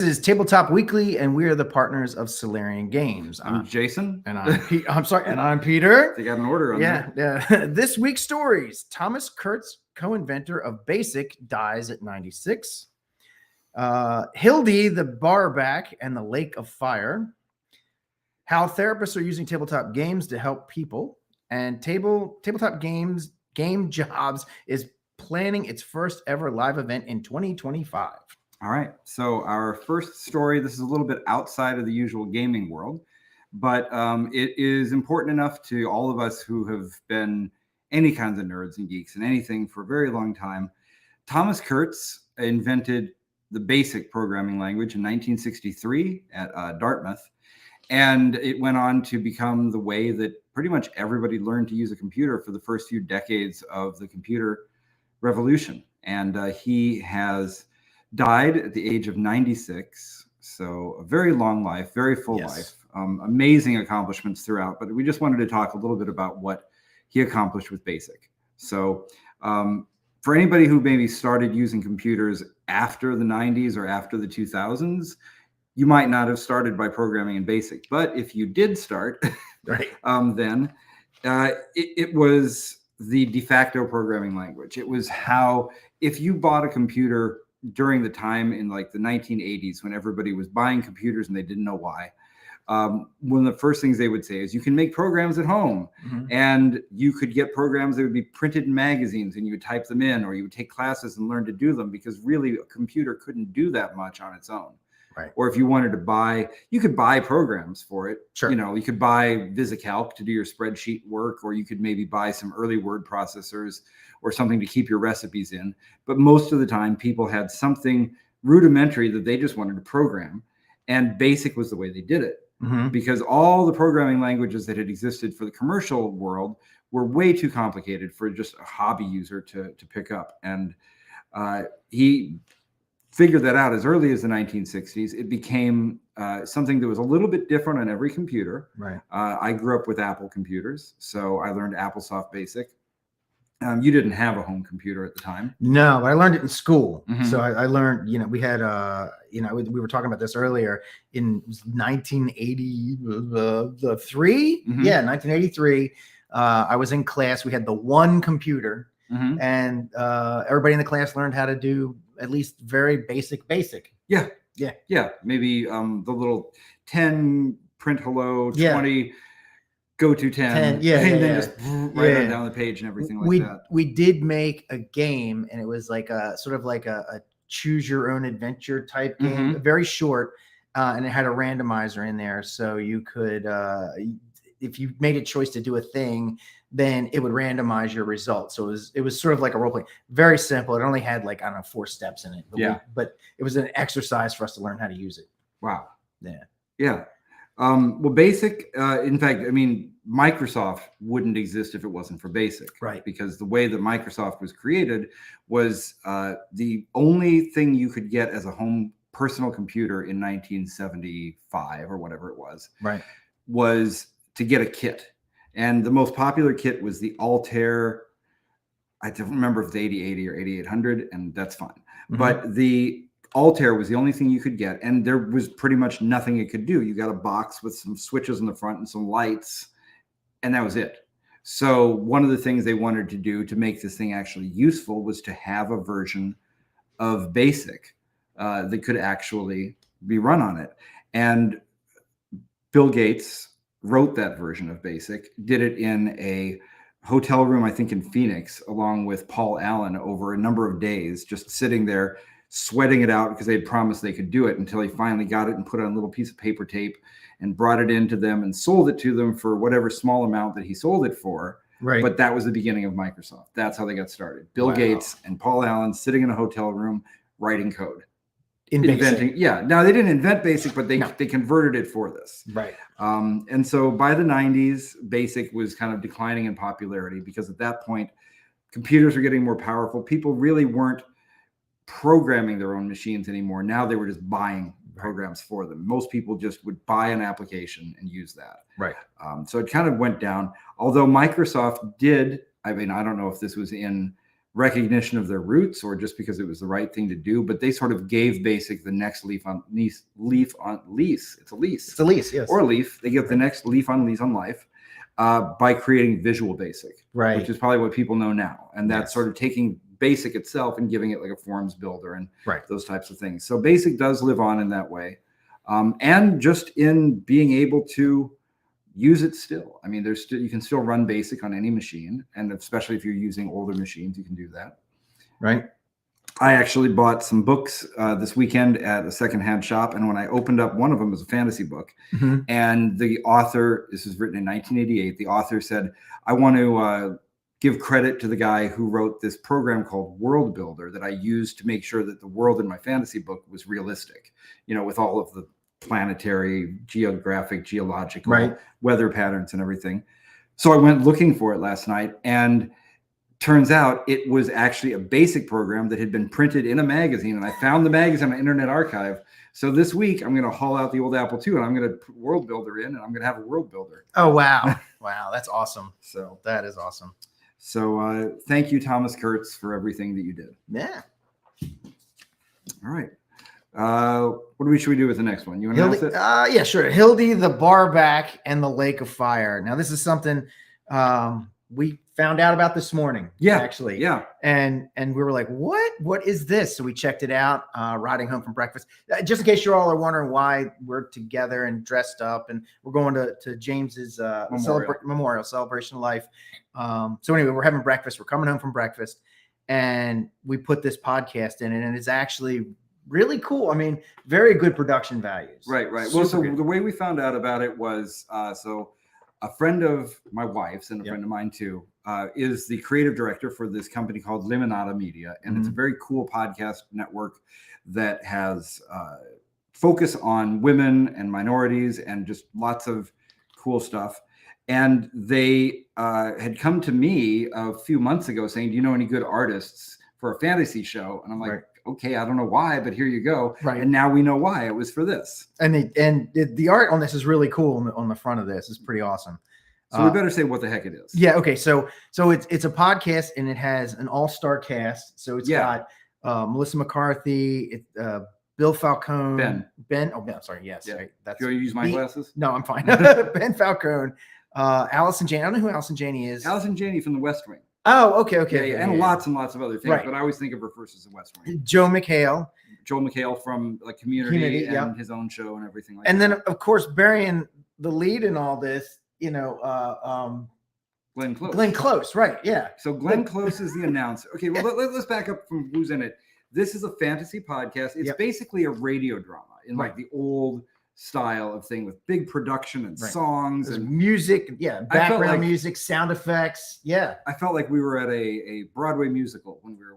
This is Tabletop Weekly, and we are the partners of Solarian Games. I'm Jason. And I'm sorry, and I'm Peter. They got an order on that. Yeah. This week's stories: Thomas Kurtz, co-inventor of BASIC, dies at 96. Hildy, the barback, and the Lake of Fire. How therapists are using tabletop games to help people. And Tabletop Games Game Jobs is planning its first ever live event in 2025. All right. So our first story, this is a little bit outside of the usual gaming world, but it is important enough to all of us who have been any kinds of nerds and geeks and anything for a very long time. Thomas Kurtz invented the BASIC programming language in 1963 at Dartmouth. And it went on to become the way that pretty much everybody learned to use a computer for the first few decades of the computer revolution. And he has died at the age of 96. So a very long life, very full life, amazing accomplishments throughout. But we just wanted to talk a little bit about what he accomplished with BASIC. So for anybody who maybe started using computers after the 90s or after the 2000s, you might not have started by programming in BASIC. But if you did start, then it was the de facto programming language. It was how, if you bought a computer during the time in like the 1980s when everybody was buying computers and they didn't know why, one of the first things they would say is you can make programs at home. And you could get programs that would be printed in magazines and you would type them in, or you would take classes and learn to do them, because really a computer couldn't do that much on its own. Or if you wanted to buy, you could buy programs for it. You know, you could buy VisiCalc to do your spreadsheet work, or you could maybe buy some early word processors or something to keep your recipes in. But most of the time, people had something rudimentary that they just wanted to program. And BASIC was the way they did it, because all the programming languages that had existed for the commercial world were way too complicated for just a hobby user to pick up. And he figured that out as early as the 1960s. It became something that was a little bit different on every computer. I grew up with Apple computers, so I learned AppleSoft BASIC. You didn't have a home computer at the time. No, but I learned it in school. So I learned, we had, we were talking about this earlier in 1983. 1983. I was in class. We had the one computer, and everybody in the class learned how to do at least very basic. Yeah. Maybe the little 10 print hello, 20 go to 10. And then just write it down the page and everything like that. We did make a game, and it was like a sort of like a choose your own adventure type game, very short, and it had a randomizer in there, so you could if you made a choice to do a thing, then it would randomize your results. So it was sort of like a role play, very simple. It only had like, I don't know, 4 steps in it, but it was an exercise for us to learn how to use it. Wow. Yeah. Well, BASIC, in fact, I mean, Microsoft wouldn't exist if it wasn't for BASIC, because the way that Microsoft was created was the only thing you could get as a home personal computer in 1975 or whatever it was to get a kit. And the most popular kit was the Altair. I don't remember if it's 8080 or 8800, and that's fine. But the Altair was the only thing you could get, and there was pretty much nothing it could do. You got a box with some switches in the front and some lights, and that was it. So one of the things they wanted to do to make this thing actually useful was to have a version of BASIC that could actually be run on it. And Bill Gates wrote that version of BASIC, did it in a hotel room, I think in Phoenix, along with Paul Allen over a number of days, just sitting there sweating it out because they had promised they could do it, until he finally got it and put it on a little piece of paper tape and brought it into them and sold it to them for whatever small amount that he sold it for. But that was the beginning of Microsoft. That's how they got started. Bill Gates and Paul Allen sitting in a hotel room writing code. Inventing. Now they didn't invent BASIC, but they converted it for this. And so by the 90s, BASIC was kind of declining in popularity, because at that point, computers were getting more powerful. People really weren't programming their own machines anymore. Now they were just buying programs for them. Most people just would buy an application and use that. So it kind of went down. Although Microsoft did, I mean, I don't know if this was in recognition of their roots or just because it was the right thing to do, but they sort of gave Basic the next leaf on lease. It's a lease. It's a lease, yes. Or a leaf. They give the next leaf on lease on life by creating Visual Basic, Right. which is probably what people know now. And that's Yes. sort of taking Basic itself and giving it like a forms builder and Right. those types of things. So Basic does live on in that way. And just in being able to use it still. I mean, there's still, you can still run Basic on any machine, and especially if you're using older machines, you can do that. Right. I actually bought some books this weekend at a secondhand shop, and when I opened up one of them, it was a fantasy book, Mhm. and the author, this was written in 1988, the author said, I want to give credit to the guy who wrote this program called World Builder that I used to make sure that the world in my fantasy book was realistic, you know, with all of the planetary, geographic, geological Right. weather patterns and everything. So I went looking for it last night, and turns out it was actually a Basic program that had been printed in a magazine, and I found the magazine on Internet Archive. So this week I'm going to haul out the old Apple II, and I'm going to put World Builder in, and I'm going to have a World Builder. Oh, wow. Wow. That's awesome. So That is awesome. Thank you, Thomas Kurtz, for everything that you did. Yeah. All right. What should we do with the next one? You want to announce it? Yeah, sure. Hildy the Barback and the Lake of Fire. Now, this is something we found out about this morning. Yeah, actually. Yeah. And we were like, what is this? So we checked it out, riding home from breakfast. Just in case you all are wondering why we're together and dressed up, and we're going to James's memorial celebration of life. So anyway, we're having breakfast. We're coming home from breakfast, and we put this podcast in it, and it's actually really cool. I mean, very good production values. Right. Well, Super so good. the way we found out about it was so a friend of my wife's and a Yep. friend of mine too is the creative director for this company called Limonada Media, and it's a very cool podcast network that has focus on women and minorities and just lots of cool stuff. And they had come to me a few months ago saying, do you know any good artists for a fantasy show? And I'm like, Right. okay, I don't know why, but here you go. Right. And now we know why it was for this. And the art on this is really cool. On the front of this is pretty awesome. So we better say what the heck it is. Yeah. Okay. So it's a podcast, and it has an all-star cast. So it's got Melissa McCarthy, Bill Falcone, Ben. Oh, Ben. Sorry. Yes. Yeah. Right, that's Do you use my glasses? No, I'm fine. Ben Falcone, Allison Janney. I don't know who Allison Janney is. Allison Janney from The West Wing. Oh, okay. And lots and lots of other things. Right. But I always think of her first as The West Wing. Joe McHale. Joel McHale from like Community and yeah. his own show and everything like And that. then, of course, burying the lead in all this, Glenn Close. Glenn Close, right? Yeah. So Glenn Close is the announcer. Okay, well, let's back up from who's in it. This is a fantasy podcast. It's basically a radio drama in like the old style of thing with big production and songs There's and music, background like, music, sound effects. Yeah. I felt like we were at a Broadway musical when we were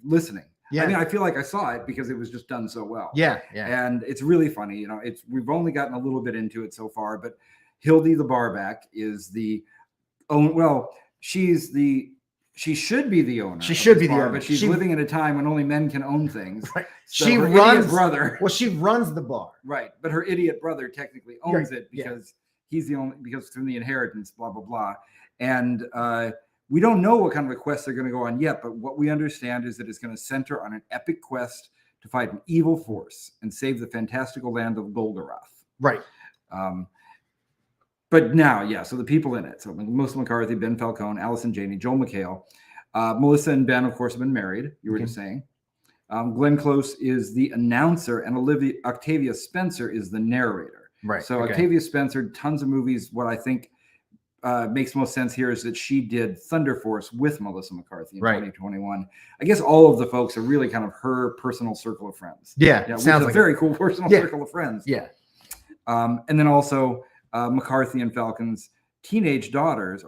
listening. Yeah. I mean, I feel like I saw it because it was just done so well. Yeah. And it's really funny. You know, we've only gotten a little bit into it so far, but Hildy the Barback is she should be the owner. She should be the owner, but she's living in a time when only men can own things. Right. So She her runs idiot brother. Well, she runs the bar. Right. But her idiot brother technically owns Right. it because he's the only, because from the inheritance, blah, blah, blah. And we don't know what kind of a quest they're going to go on yet, but what we understand is that it's going to center on an epic quest to fight an evil force and save the fantastical land of Golgoroth. Right. But now, so the people in it. So Melissa McCarthy, Ben Falcone, Allison Janney, Joel McHale. Melissa and Ben, of course, have been married. You were just saying. Glenn Close is the announcer, and Octavia Spencer is the narrator. Right. So Octavia Spencer, tons of movies. What I think makes most sense here is that she did Thunder Force with Melissa McCarthy in 2021. I guess all of the folks are really kind of her personal circle of friends. Yeah. Sounds sounds like a very cool personal circle of friends. Yeah. And then also McCarthy and Falcone's teenage daughters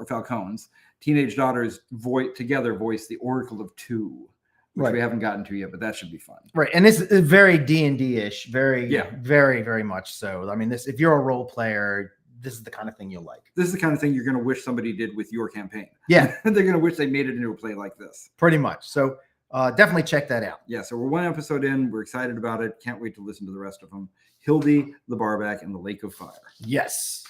together voice the Oracle of Two, which we haven't gotten to yet, but that should be fun. Right. And this is very D&D-ish, very, Yeah. very, very much so. I mean, if you're a role player, this is the kind of thing you'll like. This is the kind of thing you're going to wish somebody did with your campaign. Yeah. They're going to wish they made it into a play like this. Pretty much. So definitely check that out. Yeah. So we're one episode in. We're excited about it. Can't wait to listen to the rest of them. Hildy the Barback and the Lake of Fire. Yes.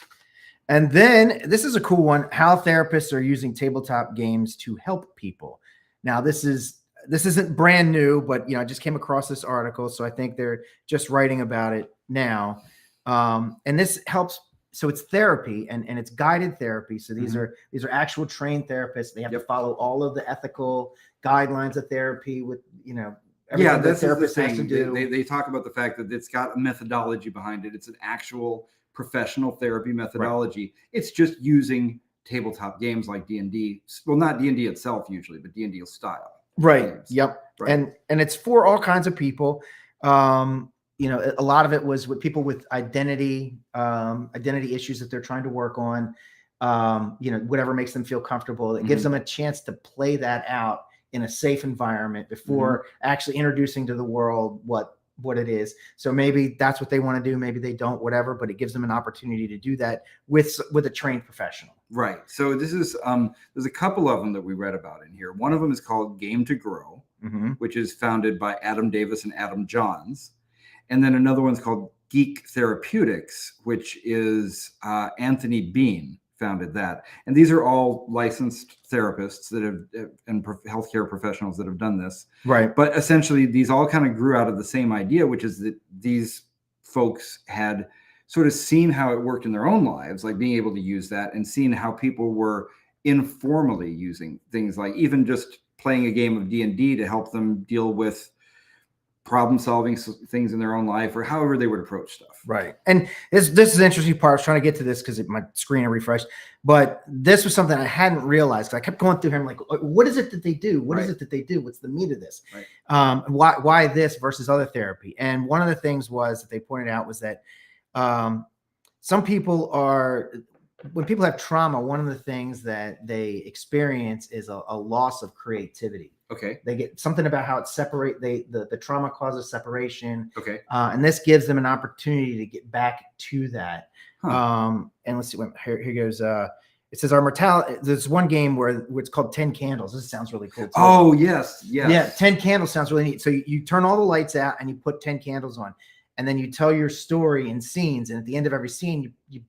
And then this is a cool one. How therapists are using tabletop games to help people. Now this isn't brand new, but I just came across this article, so I think they're just writing about it now. And this helps. So it's therapy and it's guided therapy. So these are actual trained therapists. They have to follow all of the ethical guidelines of therapy with everything that's the the therapist has to thing. do. They talk about the fact that it's got a methodology behind it. It's an actual professional therapy methodology. Right. It's just using tabletop games like D&D. Well, not D&D itself usually, but D&D style. Right. Games. Yep. Right. And it's for all kinds of people. A lot of it was with people with identity issues that they're trying to work on. Whatever makes them feel comfortable. It gives them a chance to play that out in a safe environment before actually introducing to the world what it is. So maybe that's what they want to do. Maybe they don't, whatever, but it gives them an opportunity to do that with a trained professional. Right. So this is, there's a couple of them that we read about in here. One of them is called Game to Grow, which is founded by Adam Davis and Adam Johns. And then another one's called Geek Therapeutics, which is Anthony Bean founded that. And these are all licensed therapists that have and healthcare professionals that have done this. Right. But essentially, these all kind of grew out of the same idea, which is that these folks had sort of seen how it worked in their own lives, like being able to use that and seeing how people were informally using things like even just playing a game of D&D to help them deal with problem solving things in their own life or however they would approach stuff. Right. And this is the interesting part. I was trying to get to this because my screen had refreshed, but this was something I hadn't realized. I kept going through here. I'm like, what is it that they do? What is it that they do? What's the meat of this? Right. Why this versus other therapy? And one of the things was that they pointed out was that some people when people have trauma, one of the things that they experience is a loss of creativity. Okay. They get something about how it the trauma causes separation. Okay. And this gives them an opportunity to get back to that. Huh. And let's see, here goes. It says our mortality. There's one game where it's called 10 Candles. This sounds really cool too. Oh, yes. Yeah. 10 candles sounds really neat. So you turn all the lights out and you put 10 candles on, and then you tell your story in scenes. And at the end of every scene, you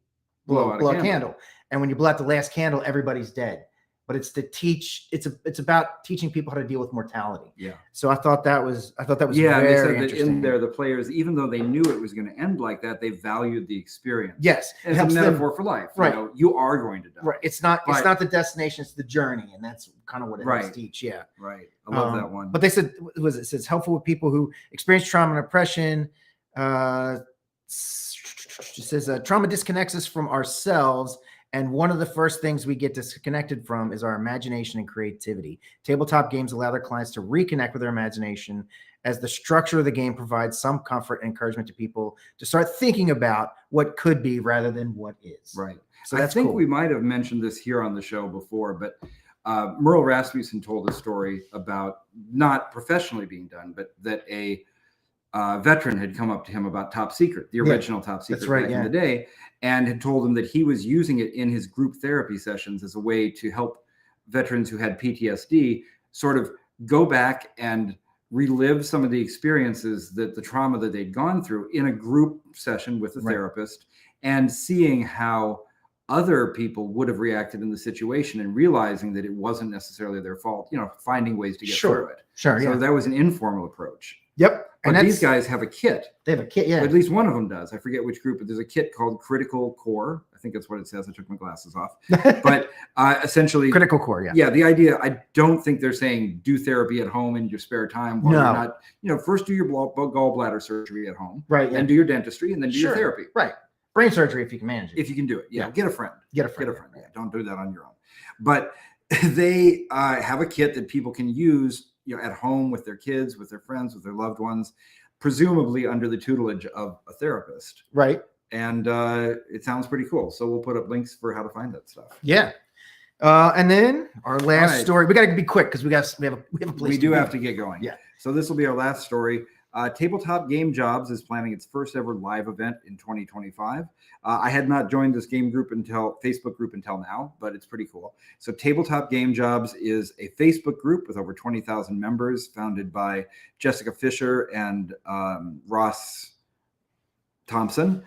blow a candle. And when you blow out the last candle, everybody's dead. But it's to teach. It's about teaching people how to deal with mortality. Yeah. So I thought that was yeah. Very they said that interesting. in there, the players, even though they knew it was going to end like that, they valued the experience. Yes, it's a metaphor for life. Right. You are going to die. Right. It's not the destination. It's the journey, and that's kind of what it helps teach. Yeah. Right. I love that one. But they said it says helpful with people who experience trauma and oppression. It says trauma disconnects us from ourselves. And one of the first things we get disconnected from is our imagination and creativity. Tabletop games allow their clients to reconnect with their imagination, as the structure of the game provides some comfort and encouragement to people to start thinking about what could be rather than what is. Right. So I think we might have mentioned this here on the show before, but Merle Rasmussen told a story about not professionally being done, but that a veteran had come up to him about Top Secret, the original Top Secret back in the day, and had told him that he was using it in his group therapy sessions as a way to help veterans who had PTSD sort of go back and relive some of the experiences, that the trauma that they'd gone through in a group session with a therapist, and seeing how other people would have reacted in the situation and realizing that it wasn't necessarily their fault, finding ways to get through it. Sure. So that was an informal approach. Yep. But these guys have a kit. They have a kit, yeah. At least one of them does. I forget which group, but there's a kit called Critical Core. I think that's what it says. I took my glasses off. But essentially, Critical Core, yeah. Yeah, the idea, I don't think they're saying do therapy at home in your spare time while you're not, first do your gallbladder surgery at home. Right. And do your dentistry and then do your therapy. Right. Brain surgery if you can manage it. If you can do it. Yeah. Get a friend. Get a friend. Yeah. Don't do that on your own. But they have a kit that people can use at home with their kids, with their friends, with their loved ones, presumably under the tutelage of a therapist. Right. And it sounds pretty cool. So we'll put up links for how to find that stuff. Yeah. And then our last story, we got to be quick because we have a place. We do have to get going. Yeah. So this will be our last story. Tabletop Game Jobs is planning its first ever live event in 2025. I had not joined this Facebook group until now, but it's pretty cool. So Tabletop Game Jobs is a Facebook group with over 20,000 members, founded by Jessica Fisher and Ross Thompson.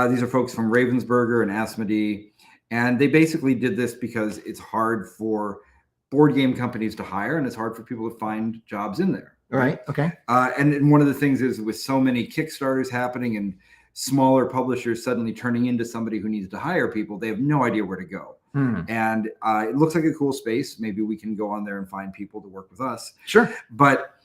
These are folks from Ravensburger and Asmodee, and they basically did this because it's hard for board game companies to hire, and it's hard for people to find jobs in there. All right. Okay. And one of the things is with so many Kickstarters happening and smaller publishers suddenly turning into somebody who needs to hire people, they have no idea where to go. And it looks like a cool space. Maybe we can go on there and find people to work with us. Sure. But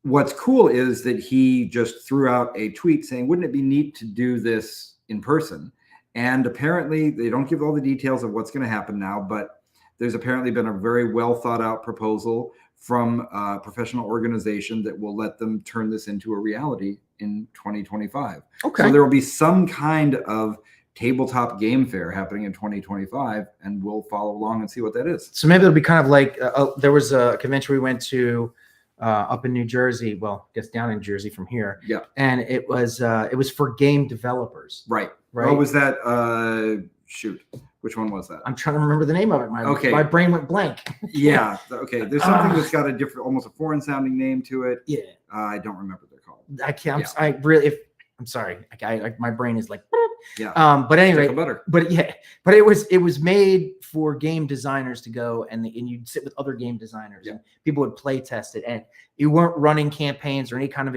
what's cool is that he just threw out a tweet saying, wouldn't it be neat to do this in person? And apparently they don't give all the details of what's going to happen now, but there's apparently been a very well thought out proposal from a professional organization that will let them turn this into a reality in 2025. Okay. So there will be some kind of tabletop game fair happening in 2025, and we'll follow along and see what that is. So maybe it'll be kind of like there was a convention we went to up in New Jersey. Well, I guess down in Jersey from here. Yeah. And it was for game developers. Right. Right. What was that? Shoot. Which one was that? I'm trying to remember the name of it. My brain went blank. Yeah. Okay. There's something that's got a different, almost a foreign sounding name to it. Yeah. I don't remember what they're called. I can't. Yeah. I really. I'm sorry. My brain is like. Yeah. But anyway. Butter. But yeah. But it was made for game designers to go and you'd sit with other game designers and people would play test it, and you weren't running campaigns or any kind of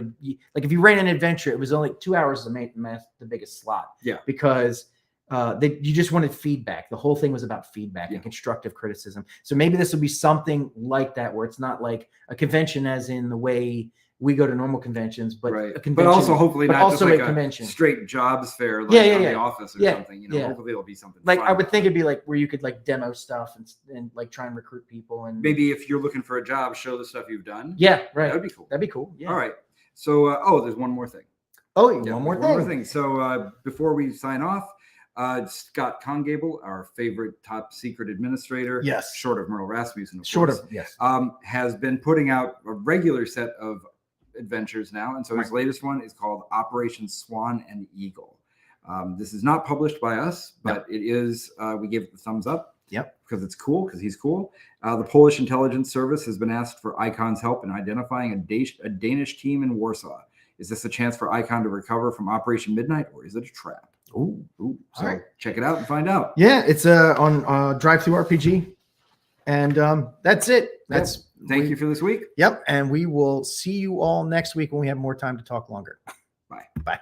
like if you ran an adventure, it was only 2 hours to make the biggest slot. Yeah. Because you just wanted feedback. The whole thing was about feedback and constructive criticism. So maybe this will be something like that, where it's not like a convention as in the way we go to normal conventions, but a convention, but also hopefully not also just like a convention, straight jobs fair, like The Office or something. You know, hopefully it'll be something like fun. I would think it'd be like where you could like demo stuff and like try and recruit people, and maybe if you're looking for a job, show the stuff you've done. Yeah, right. That'd be cool. That'd be cool. Yeah. All right. So there's one more thing. One more thing. So before we sign off, Scott Congable, our favorite top secret administrator, yes, short of Merle Rasmussen, yes, has been putting out a regular set of adventures now, and so his latest one is called Operation Swan and Eagle. This is not published by us, but it is. We give it the thumbs up. Yep, because it's cool. Because he's cool. The Polish intelligence service has been asked for Icon's help in identifying a Danish team in Warsaw. Is this a chance for Icon to recover from Operation Midnight, or is it a trap? Ooh. So check it out and find out. Yeah, it's on Drive-Thru RPG, and that's it. Thank you for this week. Yep, and we will see you all next week when we have more time to talk longer. Bye. Bye.